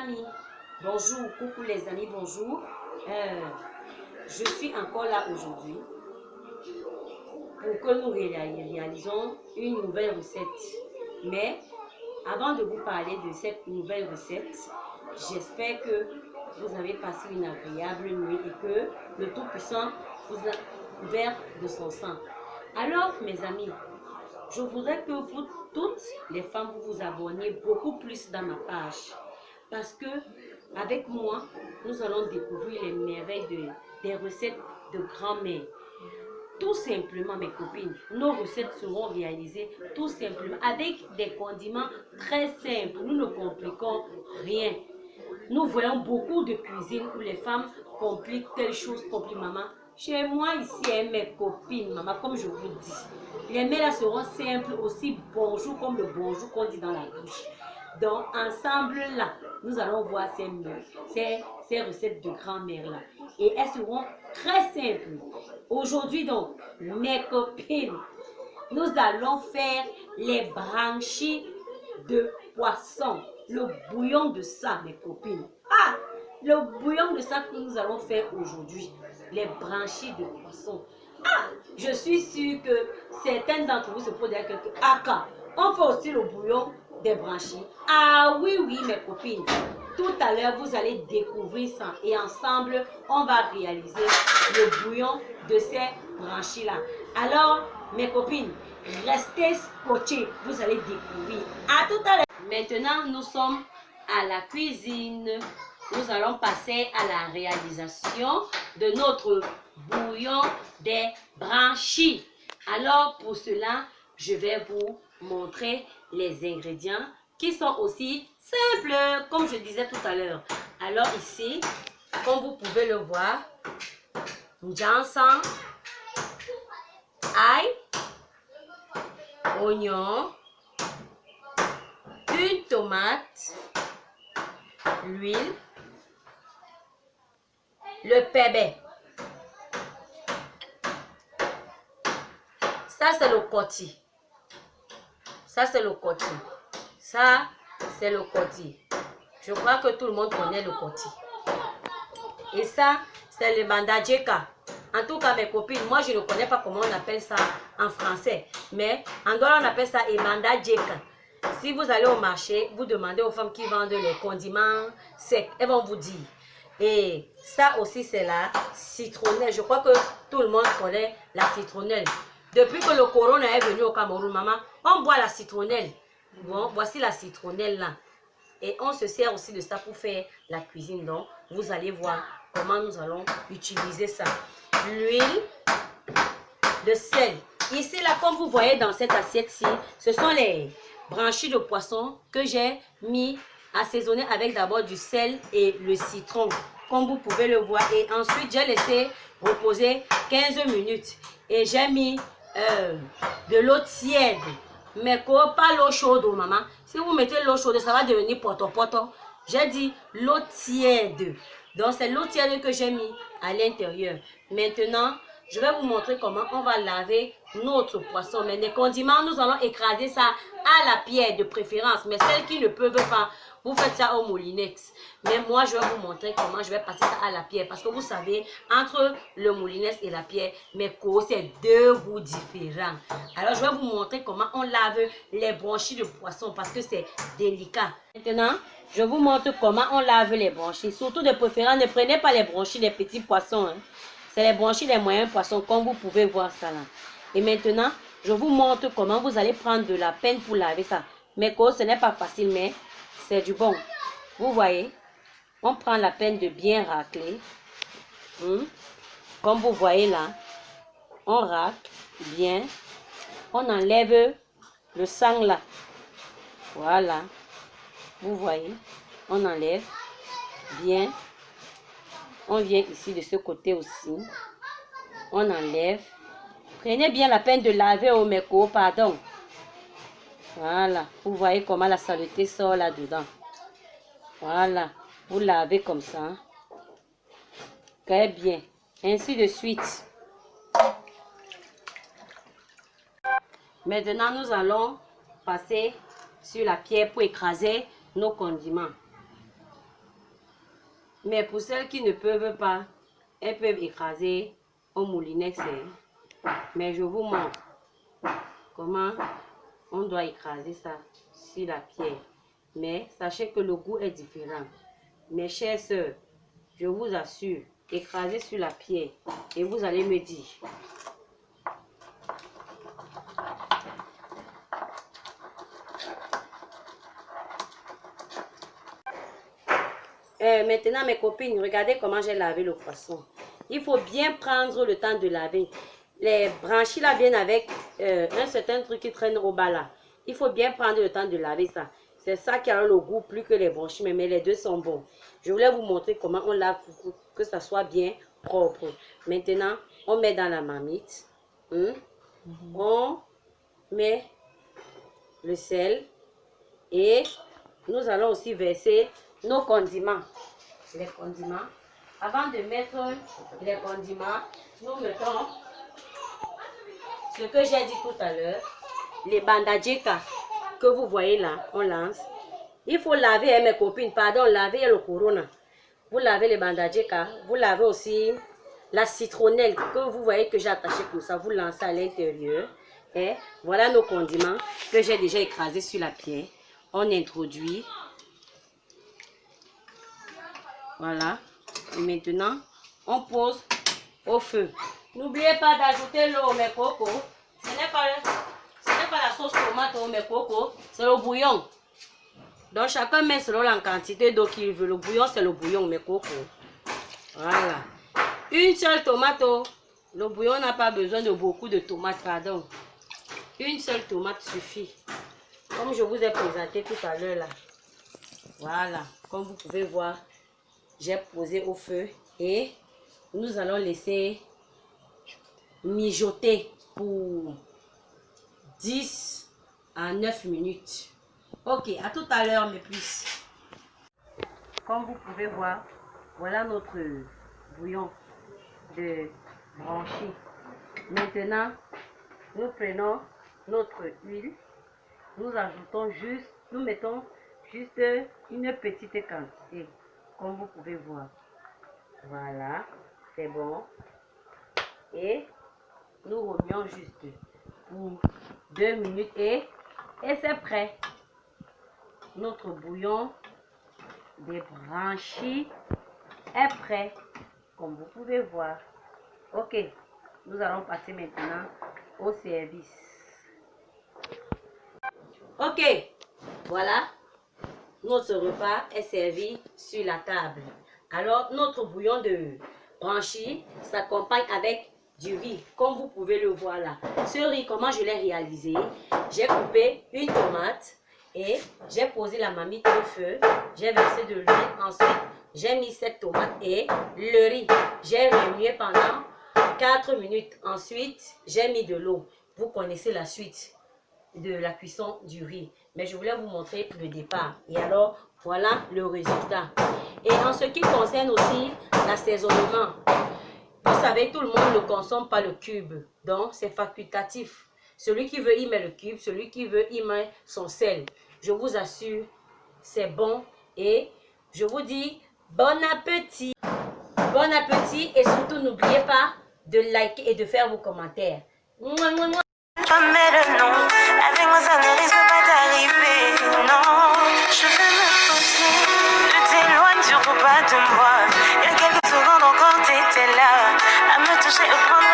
Amis, bonjour, coucou les amis, bonjour. Je suis encore là aujourd'hui pour que nous réalisons une nouvelle recette. Mais avant de vous parler de cette nouvelle recette, j'espère que vous avez passé une agréable nuit et que le Tout-Puissant vous a couvert de son sang. Alors, mes amis, je voudrais que vous, toutes les femmes, vous vous abonniez beaucoup plus dans ma page. Parce que, avec moi, nous allons découvrir les merveilles des recettes de grand-mère. Tout simplement, mes copines, nos recettes seront réalisées tout simplement avec des condiments très simples. Nous ne compliquons rien. Nous voyons beaucoup de cuisine où les femmes compliquent telle chose, compliquent maman. Chez moi ici, mes copines, maman, comme je vous dis, les mets là seront simples, aussi bonjour comme le bonjour qu'on dit dans la bouche. Donc, ensemble là, nous allons voir ces recettes de grand-mère là. Et elles seront très simples. Aujourd'hui donc, mes copines, nous allons faire les branchies de poisson. Le bouillon de ça, mes copines. Ah! Le bouillon de ça que nous allons faire aujourd'hui. Les branchies de poisson. Ah! Je suis sûre que certains d'entre vous se posent la question. Ah, on fait aussi le bouillon des branchies. Ah oui, oui, mes copines. Tout à l'heure, vous allez découvrir ça. Et ensemble, on va réaliser le bouillon de ces branchies-là. Alors, mes copines, restez scotchés. Vous allez découvrir. À tout à l'heure. Maintenant, nous sommes à la cuisine. Nous allons passer à la réalisation de notre bouillon des branchies. Alors, pour cela, je vais vous montrer les ingrédients qui sont aussi simples, comme je disais tout à l'heure. Alors ici, comme vous pouvez le voir, jansan, ail, oignon, une tomate, l'huile, le pébé. Ça, c'est le côté. Ça, c'est le côté. Ça, c'est le côté. Je crois que tout le monde connaît le côté. Et ça, c'est le bandajeka. En tout cas, mes copines, moi, je ne connais pas comment on appelle ça en français. Mais en Douala, on appelle ça bandajeka. Si vous allez au marché, vous demandez aux femmes qui vendent les condiments secs, elles vont vous dire. Et ça aussi, c'est la citronnelle. Je crois que tout le monde connaît la citronnelle. Depuis que le corona est venu au Cameroun, maman, on boit la citronnelle. Bon, voici la citronnelle là. Et on se sert aussi de ça pour faire la cuisine. Donc, vous allez voir comment nous allons utiliser ça. L'huile, le sel. Ici, là, comme vous voyez dans cette assiette-ci, ce sont les branchies de poisson que j'ai mis assaisonner avec d'abord du sel et le citron, comme vous pouvez le voir. Et ensuite, j'ai laissé reposer 15 minutes. Et j'ai mis de l'eau tiède. Mais pas l'eau chaude, maman. Si vous mettez l'eau chaude, ça va devenir poto-poto. J'ai dit l'eau tiède. Donc, c'est l'eau tiède que j'ai mis à l'intérieur. Maintenant, je vais vous montrer comment on va laver notre poisson. Mais les condiments, nous allons écraser ça à la pierre de préférence. Mais celles qui ne peuvent pas, vous faites ça au moulinex. Mais moi, je vais vous montrer comment je vais passer ça à la pierre. Parce que vous savez, entre le moulinex et la pierre, c'est deux goûts différents. Alors, je vais vous montrer comment on lave les branchies de poisson. Parce que c'est délicat. Maintenant, je vous montre comment on lave les branchies. Surtout de préférence, ne prenez pas les branchies des petits poissons. Hein. C'est les branchies des moyens poissons, comme vous pouvez voir ça là. Et maintenant, je vous montre comment vous allez prendre de la peine pour laver ça. Mais ce n'est pas facile, mais c'est du bon. Vous voyez, on prend la peine de bien racler. Comme vous voyez là, on racle bien. On enlève le sang là. Voilà. Vous voyez, on enlève bien. On vient ici de ce côté aussi. On enlève. Prenez bien la peine de laver au méco, pardon. Voilà. Vous voyez comment la saleté sort là-dedans. Voilà. Vous lavez comme ça. Très bien. Ainsi de suite. Maintenant, nous allons passer sur la pierre pour écraser nos condiments. Mais pour celles qui ne peuvent pas, elles peuvent écraser au moulinex. Mais je vous montre comment on doit écraser ça sur la pierre. Mais sachez que le goût est différent. Mes chères sœurs, je vous assure, écrasez sur la pierre et vous allez me dire. Maintenant, mes copines, regardez comment j'ai lavé le poisson. Il faut bien prendre le temps de laver. Les branchies là viennent avec un certain truc qui traîne au bas là. Il faut bien prendre le temps de laver ça. C'est ça qui a le goût plus que les branchies, mais les deux sont bons. Je voulais vous montrer comment on lave pour que ça soit bien propre. Maintenant, on met dans la marmite. On met le sel et nous allons aussi verser nos condiments. Les condiments. Avant de mettre les condiments, nous mettons ce que j'ai dit tout à l'heure, les bandajeka que vous voyez là, on lance. Il faut laver, mes copines, pardon, laver le corona. Vous lavez les bandajeka, vous lavez aussi la citronnelle que vous voyez que j'ai attachée comme ça, vous lancez à l'intérieur. Et voilà nos condiments que j'ai déjà écrasés sur la pierre. On introduit. Voilà. Et maintenant, on pose au feu. N'oubliez pas d'ajouter l'eau, mes cocos. Ce n'est pas la sauce tomate, mes cocos. C'est le bouillon. Donc, chacun met selon la quantité d'eau qu'il veut. Le bouillon, c'est le bouillon, mes cocos. Voilà. Une seule tomate. Le bouillon n'a pas besoin de beaucoup de tomates, pardon. Une seule tomate suffit. Comme je vous ai présenté tout à l'heure là. Voilà. Comme vous pouvez voir, j'ai posé au feu et nous allons laisser mijoter pour 10 à 9 minutes. Ok, à tout à l'heure mes puces. Comme vous pouvez voir, voilà notre bouillon de branchis. Maintenant, nous prenons notre huile. Nous ajoutons juste, nous mettons juste une petite quantité. Comme vous pouvez voir. Voilà, c'est bon. Et nous remuons juste pour 2 minutes et c'est prêt. Notre bouillon des branchies est prêt, comme vous pouvez voir. Ok, nous allons passer maintenant au service. Ok, voilà. Notre repas est servi sur la table. Alors, notre bouillon de branchies s'accompagne avec du riz, comme vous pouvez le voir là. Ce riz, comment je l'ai réalisé? J'ai coupé une tomate et j'ai posé la marmite au feu. J'ai versé de l'huile. Ensuite, j'ai mis cette tomate et le riz. J'ai remué pendant 4 minutes. Ensuite, j'ai mis de l'eau. Vous connaissez la suite de la cuisson du riz, mais je voulais vous montrer le départ. Et alors, voilà le résultat. Et en ce qui concerne aussi l'assaisonnement, vous savez, tout le monde ne consomme pas le cube, donc c'est facultatif. Celui qui veut y met le cube, celui qui veut y met son sel. Je vous assure, c'est bon et je vous dis bon appétit. Bon appétit et surtout n'oubliez pas de liker et de faire vos commentaires. Mouah, mouah, mouah. Mais le nom, avec moi ça ne risque pas d'arriver. Non, je vais me poser. Ne t'éloigne surtout pas de moi. Il y a quelques secondes encore t'étais là, à me toucher au prendre.